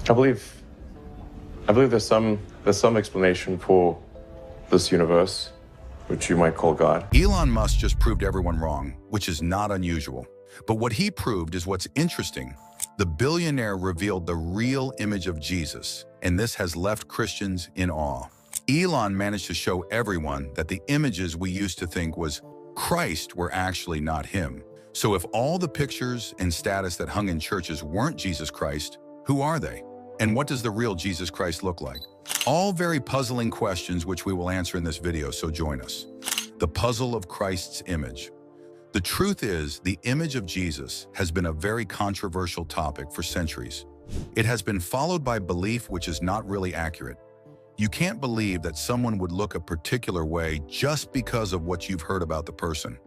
I believe there's some explanation for this universe, which you might call God. Elon Musk just proved everyone wrong, which is not unusual. But what he proved is what's interesting. The billionaire revealed the real image of Jesus, and this has left Christians in awe. Elon managed to show everyone that the images we used to think was Christ were actually not him. So if all the pictures and status that hung in churches weren't Jesus Christ, who are they? And what does the real Jesus Christ look like? All very puzzling questions which we will answer in this video, so join us. The puzzle of Christ's image. The truth is, the image of Jesus has been a very controversial topic for centuries. It has been followed by belief which is not really accurate. You can't believe that someone would look a particular way just because of what you've heard about the person.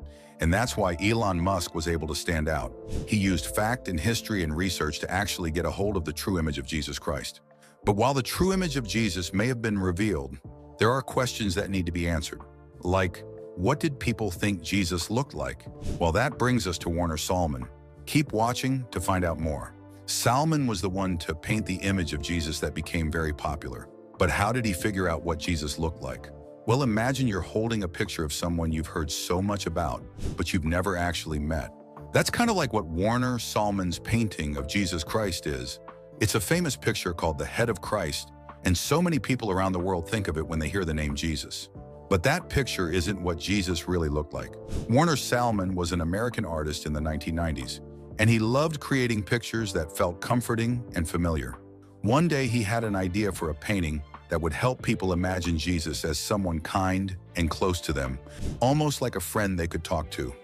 And that's why Elon Musk was able to stand out. He used fact and history and research to actually get a hold of the true image of Jesus Christ. But while the true image of Jesus may have been revealed, there are questions that need to be answered. Like, what did people think Jesus looked like? Well, that brings us to Warner Sallman. Keep watching to find out more. Sallman was the one to paint the image of Jesus that became very popular. But how did he figure out what Jesus looked like? Well, imagine you're holding a picture of someone you've heard so much about, but you've never actually met. That's kind of like what Warner Sallman's painting of Jesus Christ is. It's a famous picture called the Head of Christ, and so many people around the world think of it when they hear the name Jesus. But that picture isn't what Jesus really looked like. Warner Sallman was an American artist in the 1990s, and he loved creating pictures that felt comforting and familiar. One day he had an idea for a painting that would help people imagine Jesus as someone kind and close to them, almost like a friend they could talk to.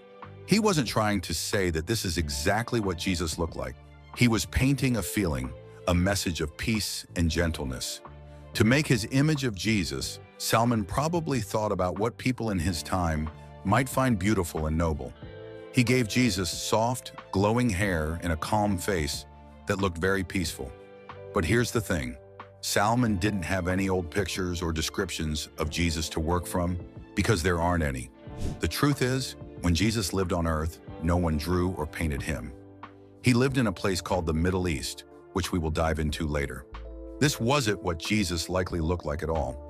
He wasn't trying to say that this is exactly what Jesus looked like. He was painting a feeling, a message of peace and gentleness. To make his image of Jesus, Sallman probably thought about what people in his time might find beautiful and noble. He gave Jesus soft, glowing hair and a calm face that looked very peaceful. But here's the thing. Sallman didn't have any old pictures or descriptions of Jesus to work from because there aren't any. The truth is, when Jesus lived on earth, no one drew or painted him. He lived in a place called the Middle East, which we will dive into later. This wasn't what Jesus likely looked like at all.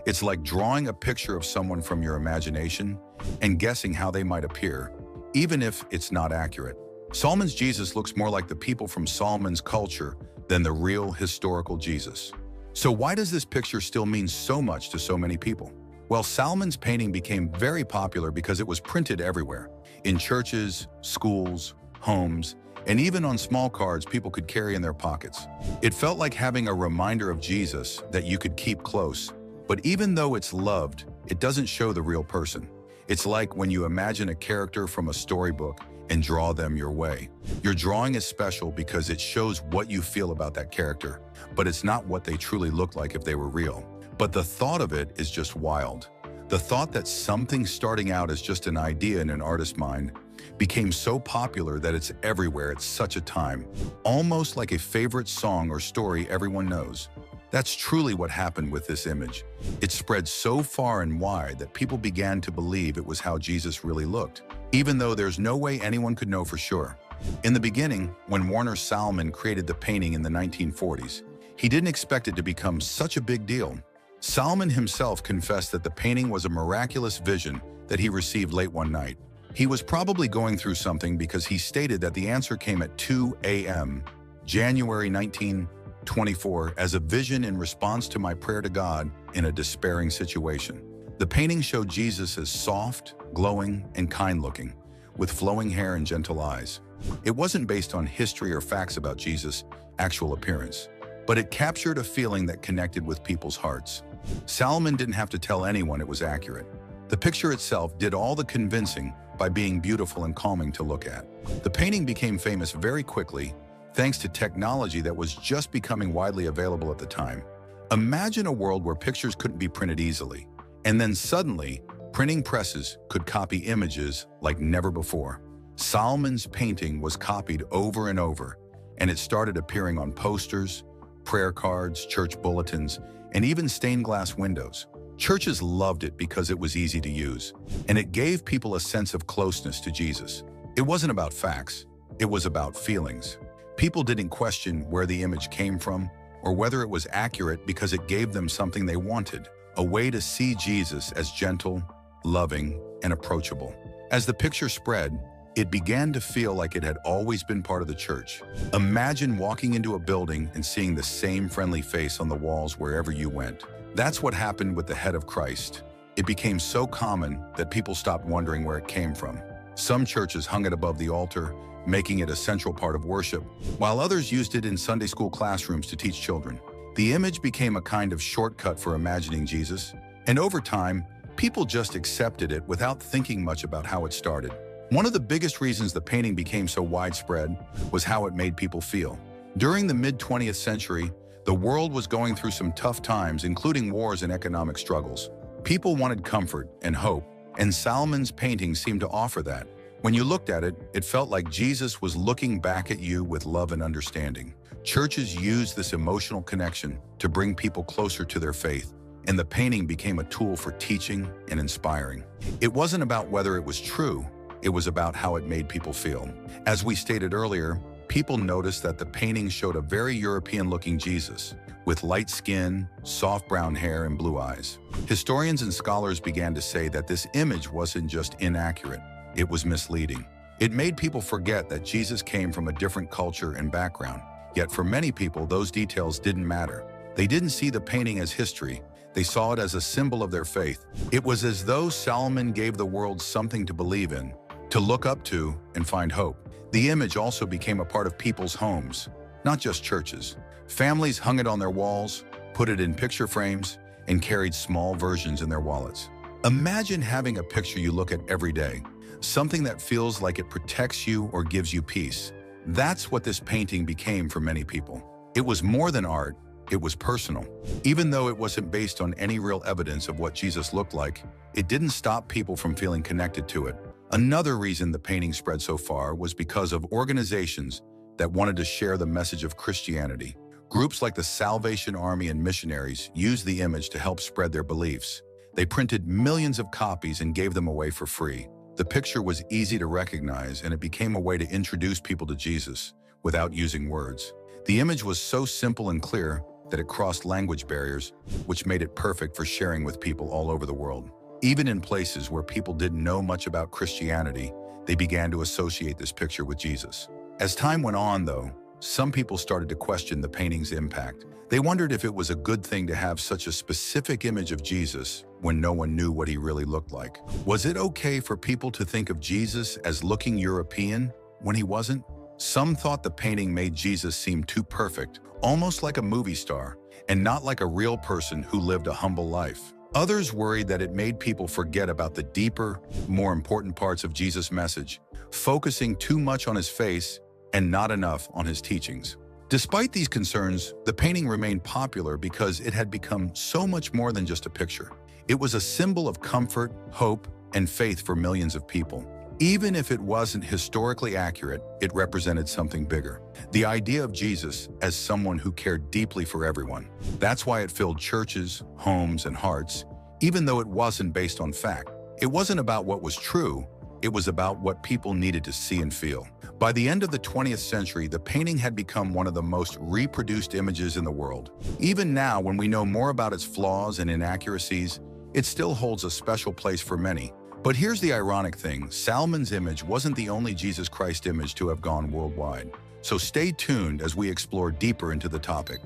It's like drawing a picture of someone from your imagination and guessing how they might appear, even if it's not accurate. Sallman's Jesus looks more like the people from Sallman's culture than the real historical Jesus. So why does this picture still mean so much to so many people? Well, Sallman's painting became very popular because it was printed everywhere, in churches, schools, homes, and even on small cards people could carry in their pockets. It felt like having a reminder of Jesus that you could keep close. But even though it's loved, it doesn't show the real person. It's like when you imagine a character from a storybook and draw them your way. Your drawing is special because it shows what you feel about that character, but it's not what they truly look like if they were real. But the thought of it is just wild. The thought that something starting out as just an idea in an artist's mind became so popular that it's everywhere at such a time, almost like a favorite song or story everyone knows. That's truly what happened with this image. It spread so far and wide that people began to believe it was how Jesus really looked, even though there's no way anyone could know for sure. In the beginning, when Warner Sallman created the painting in the 1940s, he didn't expect it to become such a big deal. Sallman himself confessed that the painting was a miraculous vision that he received late one night. He was probably going through something because he stated that the answer came at 2 a.m., January 1924, as a vision in response to my prayer to God in a despairing situation. The painting showed Jesus as soft, glowing, and kind-looking, with flowing hair and gentle eyes. It wasn't based on history or facts about Jesus' actual appearance, but it captured a feeling that connected with people's hearts. Sallman didn't have to tell anyone it was accurate. The picture itself did all the convincing by being beautiful and calming to look at. The painting became famous very quickly, thanks to technology that was just becoming widely available at the time. Imagine a world where pictures couldn't be printed easily, and then suddenly, printing presses could copy images like never before. Sallman's painting was copied over and over, and it started appearing on posters, prayer cards, church bulletins, and even stained glass windows. Churches loved it because it was easy to use, and it gave people a sense of closeness to Jesus. It wasn't about facts, it was about feelings. People didn't question where the image came from or whether it was accurate because it gave them something they wanted, a way to see Jesus as gentle, loving, and approachable. As the picture spread, it began to feel like it had always been part of the church. Imagine walking into a building and seeing the same friendly face on the walls wherever you went. That's what happened with the head of Christ. It became so common that people stopped wondering where it came from. Some churches hung it above the altar, making it a central part of worship, while others used it in Sunday school classrooms to teach children. The image became a kind of shortcut for imagining Jesus, and over time, people just accepted it without thinking much about how it started. One of the biggest reasons the painting became so widespread was how it made people feel. During the mid-20th century, the world was going through some tough times, including wars and economic struggles. People wanted comfort and hope, and Salomon's paintings seemed to offer that. When you looked at it, it felt like Jesus was looking back at you with love and understanding. Churches used this emotional connection to bring people closer to their faith, and the painting became a tool for teaching and inspiring. It wasn't about whether it was true, it was about how it made people feel. As we stated earlier, people noticed that the painting showed a very European-looking Jesus, with light skin, soft brown hair, and blue eyes. Historians and scholars began to say that this image wasn't just inaccurate, it was misleading. It made people forget that Jesus came from a different culture and background. Yet for many people, those details didn't matter. They didn't see the painting as history, they saw it as a symbol of their faith. It was as though Solomon gave the world something to believe in, to look up to, and find hope. The image also became a part of people's homes, not just churches. Families hung it on their walls, put it in picture frames, and carried small versions in their wallets. Imagine having a picture you look at every day, something that feels like it protects you or gives you peace. That's what this painting became for many people. It was more than art, it was personal. Even though it wasn't based on any real evidence of what Jesus looked like, it didn't stop people from feeling connected to it. Another reason the painting spread so far was because of organizations that wanted to share the message of Christianity. Groups like the Salvation Army and missionaries used the image to help spread their beliefs. They printed millions of copies and gave them away for free. The picture was easy to recognize, and it became a way to introduce people to Jesus without using words. The image was so simple and clear that it crossed language barriers, which made it perfect for sharing with people all over the world. Even in places where people didn't know much about Christianity, they began to associate this picture with Jesus. As time went on, though, some people started to question the painting's impact. They wondered if it was a good thing to have such a specific image of Jesus when no one knew what he really looked like. Was it okay for people to think of Jesus as looking European when he wasn't? Some thought the painting made Jesus seem too perfect, almost like a movie star, and not like a real person who lived a humble life. Others worried that it made people forget about the deeper, more important parts of Jesus' message, focusing too much on his face and not enough on his teachings. Despite these concerns, the painting remained popular because it had become so much more than just a picture. It was a symbol of comfort, hope, and faith for millions of people. Even if it wasn't historically accurate, it represented something bigger. The idea of Jesus as someone who cared deeply for everyone. That's why it filled churches, homes, and hearts, even though it wasn't based on fact. It wasn't about what was true, it was about what people needed to see and feel. By the end of the 20th century, the painting had become one of the most reproduced images in the world. Even now, when we know more about its flaws and inaccuracies, it still holds a special place for many. But here's the ironic thing, Salomon's image wasn't the only Jesus Christ image to have gone worldwide. So stay tuned as we explore deeper into the topic.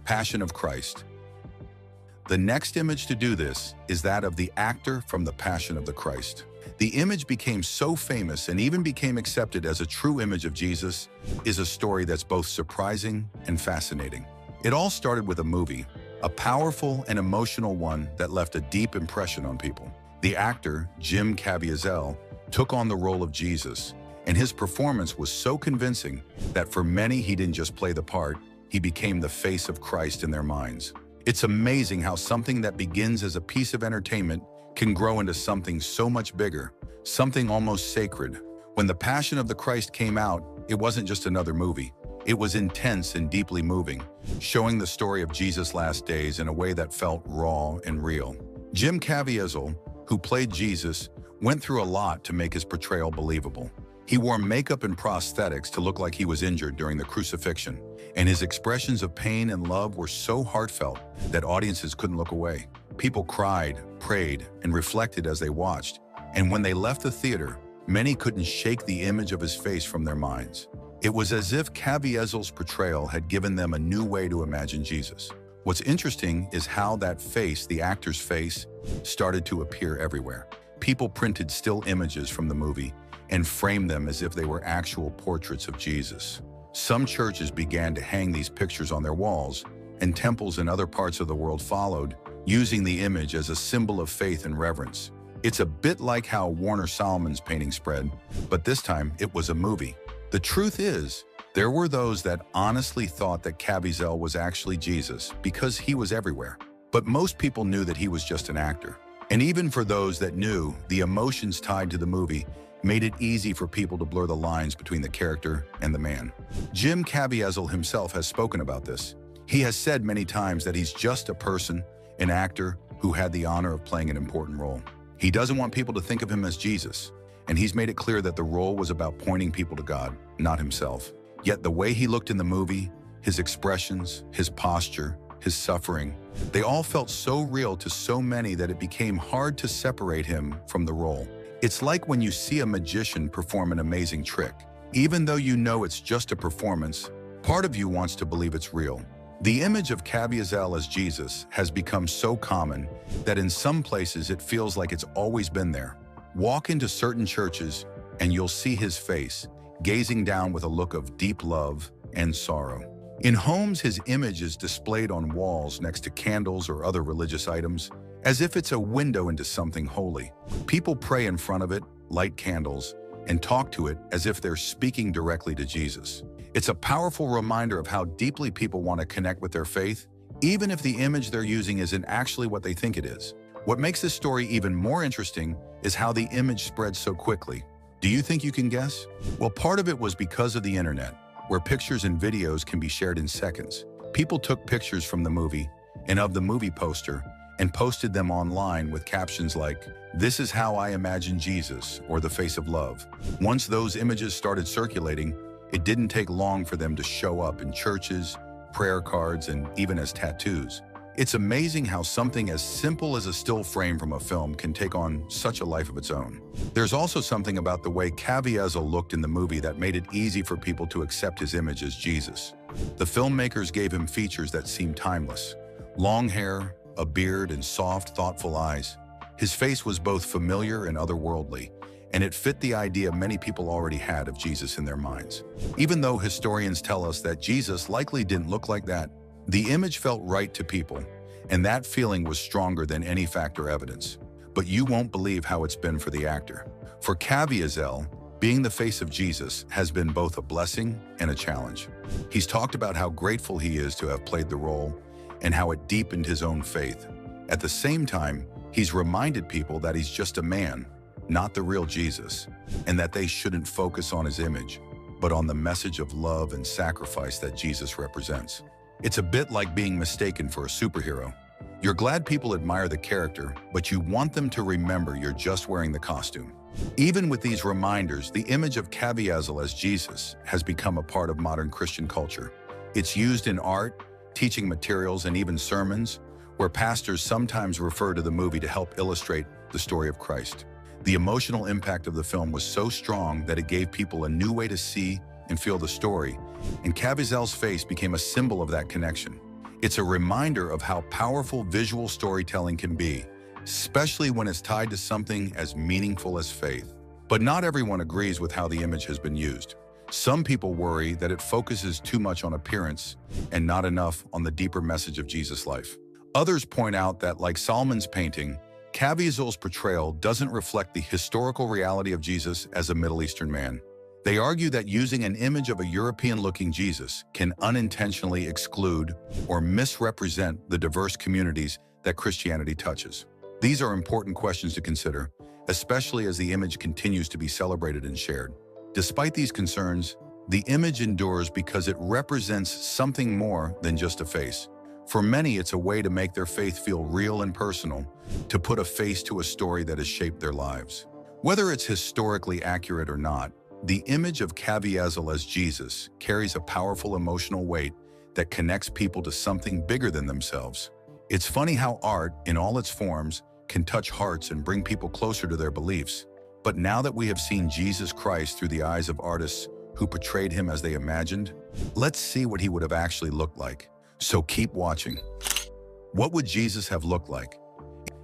Passion of Christ. The next image to do this is that of the actor from the Passion of the Christ. The image became so famous and even became accepted as a true image of Jesus is a story that's both surprising and fascinating. It all started with a movie, a powerful and emotional one that left a deep impression on people. The actor, Jim Caviezel, took on the role of Jesus, and his performance was so convincing that for many he didn't just play the part, he became the face of Christ in their minds. It's amazing how something that begins as a piece of entertainment can grow into something so much bigger, something almost sacred. When The Passion of the Christ came out, it wasn't just another movie. It was intense and deeply moving, showing the story of Jesus' last days in a way that felt raw and real. Jim Caviezel, who played Jesus, went through a lot to make his portrayal believable. He wore makeup and prosthetics to look like he was injured during the crucifixion, and his expressions of pain and love were so heartfelt that audiences couldn't look away. People cried, prayed, and reflected as they watched, and when they left the theater, many couldn't shake the image of his face from their minds. It was as if Caviezel's portrayal had given them a new way to imagine Jesus. What's interesting is how that face, the actor's face, started to appear everywhere. People printed still images from the movie and framed them as if they were actual portraits of Jesus. Some churches began to hang these pictures on their walls, and temples in other parts of the world followed, using the image as a symbol of faith and reverence. It's a bit like how Warner Salomon's painting spread, but this time it was a movie. The truth is, there were those that honestly thought that Caviezel was actually Jesus because he was everywhere. But most people knew that he was just an actor. And even for those that knew, the emotions tied to the movie made it easy for people to blur the lines between the character and the man. Jim Caviezel himself has spoken about this. He has said many times that he's just a person, an actor who had the honor of playing an important role. He doesn't want people to think of him as Jesus, and he's made it clear that the role was about pointing people to God, not himself. Yet the way he looked in the movie, his expressions, his posture, his suffering, they all felt so real to so many that it became hard to separate him from the role. It's like when you see a magician perform an amazing trick. Even though you know it's just a performance, part of you wants to believe it's real. The image of Caviezel as Jesus has become so common that in some places it feels like it's always been there. Walk into certain churches and you'll see his face, gazing down with a look of deep love and sorrow. In homes, his image is displayed on walls next to candles or other religious items, as if it's a window into something holy. People pray in front of it, light candles, and talk to it as if they're speaking directly to Jesus. It's a powerful reminder of how deeply people want to connect with their faith, even if the image they're using isn't actually what they think it is. What makes this story even more interesting is how the image spread so quickly. Do you think you can guess? Well, part of it was because of the internet, where pictures and videos can be shared in seconds. People took pictures from the movie and of the movie poster and posted them online with captions like, "This is how I imagine Jesus," or "The face of love." Once those images started circulating, it didn't take long for them to show up in churches, prayer cards, and even as tattoos. It's amazing how something as simple as a still frame from a film can take on such a life of its own. There's also something about the way Caviezel looked in the movie that made it easy for people to accept his image as Jesus. The filmmakers gave him features that seemed timeless. Long hair, a beard, and soft, thoughtful eyes. His face was both familiar and otherworldly, and it fit the idea many people already had of Jesus in their minds. Even though historians tell us that Jesus likely didn't look like that, the image felt right to people, and that feeling was stronger than any fact or evidence. But you won't believe how it's been for the actor. For Caviezel, being the face of Jesus has been both a blessing and a challenge. He's talked about how grateful he is to have played the role and how it deepened his own faith. At the same time, he's reminded people that he's just a man, not the real Jesus, and that they shouldn't focus on his image, but on the message of love and sacrifice that Jesus represents. It's a bit like being mistaken for a superhero. You're glad people admire the character, but you want them to remember you're just wearing the costume. Even with these reminders, the image of Caviezel as Jesus has become a part of modern Christian culture. It's used in art, teaching materials, and even sermons, where pastors sometimes refer to the movie to help illustrate the story of Christ. The emotional impact of the film was so strong that it gave people a new way to see and feel the story, and Caviezel's face became a symbol of that connection. It's a reminder of how powerful visual storytelling can be, especially when it's tied to something as meaningful as faith. But not everyone agrees with how the image has been used. Some people worry that it focuses too much on appearance and not enough on the deeper message of Jesus' life. Others point out that, like Salomon's painting, Caviezel's portrayal doesn't reflect the historical reality of Jesus as a Middle Eastern man. They argue that using an image of a European-looking Jesus can unintentionally exclude or misrepresent the diverse communities that Christianity touches. These are important questions to consider, especially as the image continues to be celebrated and shared. Despite these concerns, the image endures because it represents something more than just a face. For many, it's a way to make their faith feel real and personal, to put a face to a story that has shaped their lives. Whether it's historically accurate or not, the image of Caviezel as Jesus carries a powerful emotional weight that connects people to something bigger than themselves. It's funny how art, in all its forms, can touch hearts and bring people closer to their beliefs. But now that we have seen Jesus Christ through the eyes of artists who portrayed him as they imagined, let's see what he would have actually looked like. So keep watching. What would Jesus have looked like?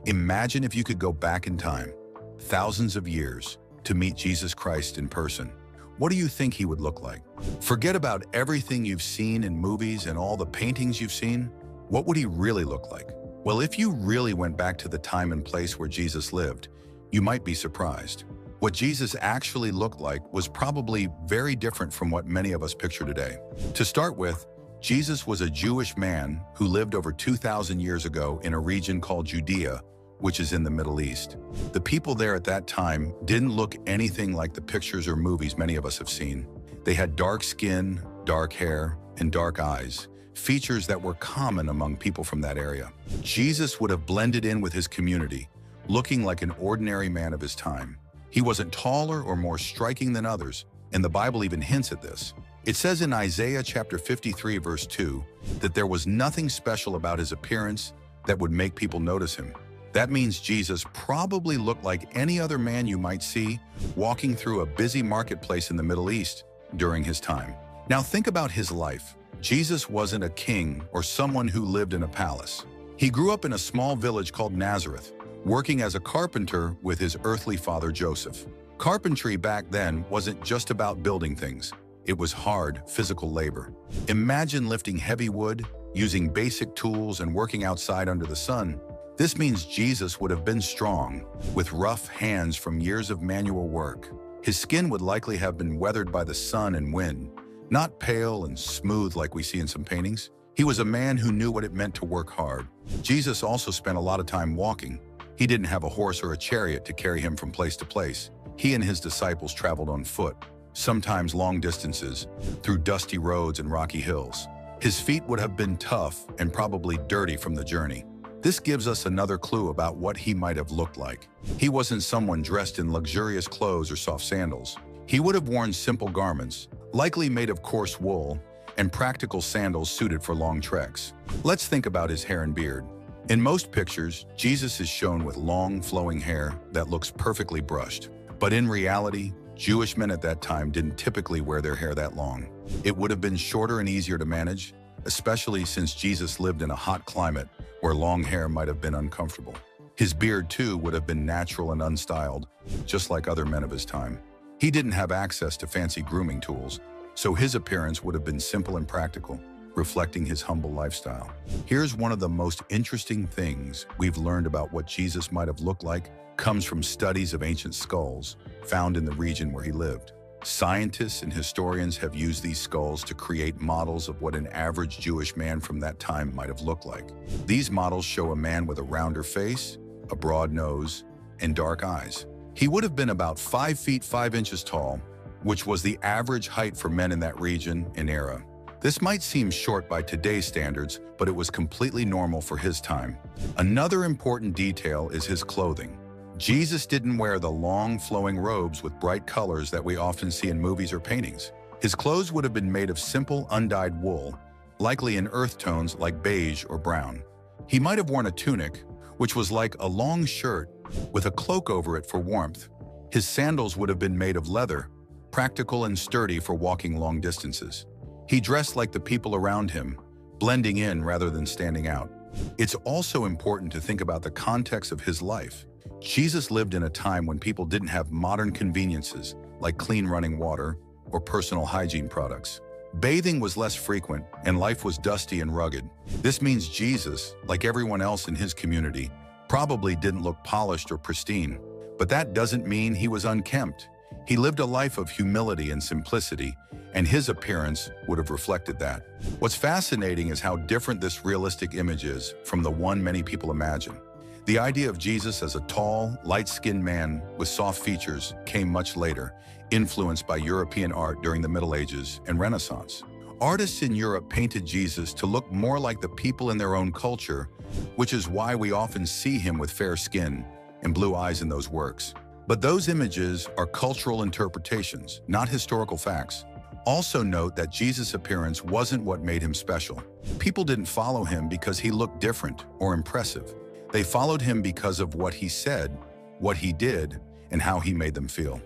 Imagine if you could go back in time, thousands of years, to meet Jesus Christ in person. What do you think he would look like? Forget about everything you've seen in movies and all the paintings you've seen. What would he really look like? Well, if you really went back to the time and place where Jesus lived, you might be surprised. What Jesus actually looked like was probably very different from what many of us picture today. To start with, Jesus was a Jewish man who lived over 2,000 years ago in a region called Judea, which is in the Middle East. The people there at that time didn't look anything like the pictures or movies many of us have seen. They had dark skin, dark hair, and dark eyes, features that were common among people from that area. Jesus would have blended in with his community, looking like an ordinary man of his time. He wasn't taller or more striking than others, and the Bible even hints at this. It says in Isaiah chapter 53 verse 2 that there was nothing special about his appearance that would make people notice him. That means Jesus probably looked like any other man you might see walking through a busy marketplace in the Middle East during his time. Now think about his life. Jesus wasn't a king or someone who lived in a palace. He grew up in a small village called Nazareth, working as a carpenter with his earthly father Joseph. Carpentry back then wasn't just about building things. It was hard, physical labor. Imagine lifting heavy wood, using basic tools, and working outside under the sun. This means Jesus would have been strong, with rough hands from years of manual work. His skin would likely have been weathered by the sun and wind, not pale and smooth like we see in some paintings. He was a man who knew what it meant to work hard. Jesus also spent a lot of time walking. He didn't have a horse or a chariot to carry him from place to place. He and his disciples traveled on foot, sometimes long distances, through dusty roads and rocky hills. His feet would have been tough and probably dirty from the journey. This gives us another clue about what he might have looked like. He wasn't someone dressed in luxurious clothes or soft sandals. He would have worn simple garments, likely made of coarse wool, and practical sandals suited for long treks. Let's think about his hair and beard. In most pictures, Jesus is shown with long, flowing hair that looks perfectly brushed. But in reality, Jewish men at that time didn't typically wear their hair that long. It would have been shorter and easier to manage, especially since Jesus lived in a hot climate where long hair might have been uncomfortable. His beard, too, would have been natural and unstyled, just like other men of his time. He didn't have access to fancy grooming tools, so his appearance would have been simple and practical, reflecting his humble lifestyle. Here's one of the most interesting things we've learned about what Jesus might have looked like comes from studies of ancient skulls found in the region where he lived. Scientists and historians have used these skulls to create models of what an average Jewish man from that time might have looked like. These models show a man with a rounder face, a broad nose, and dark eyes. He would have been about 5 feet 5 inches tall, which was the average height for men in that region and era. This might seem short by today's standards, but it was completely normal for his time. Another important detail is his clothing. Jesus didn't wear the long, flowing robes with bright colors that we often see in movies or paintings. His clothes would have been made of simple, undyed wool, likely in earth tones like beige or brown. He might have worn a tunic, which was like a long shirt with a cloak over it for warmth. His sandals would have been made of leather, practical and sturdy for walking long distances. He dressed like the people around him, blending in rather than standing out. It's also important to think about the context of his life. Jesus lived in a time when people didn't have modern conveniences like clean running water or personal hygiene products. Bathing was less frequent and life was dusty and rugged. This means Jesus, like everyone else in his community, probably didn't look polished or pristine. But that doesn't mean he was unkempt. He lived a life of humility and simplicity, and his appearance would have reflected that. What's fascinating is how different this realistic image is from the one many people imagine. The idea of Jesus as a tall, light-skinned man with soft features came much later, influenced by European art during the Middle Ages and Renaissance. Artists in Europe painted Jesus to look more like the people in their own culture, which is why we often see him with fair skin and blue eyes in those works. But those images are cultural interpretations, not historical facts. Also note that Jesus' appearance wasn't what made him special. People didn't follow him because he looked different or impressive. They followed him because of what he said, what he did, and how he made them feel.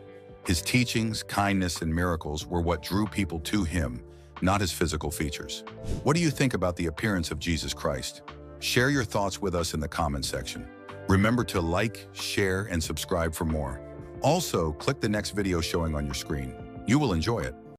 His teachings, kindness, and miracles were what drew people to him, not his physical features. What do you think about the appearance of Jesus Christ? Share your thoughts with us in the comment section. Remember to like, share, and subscribe for more. Also, click the next video showing on your screen. You will enjoy it.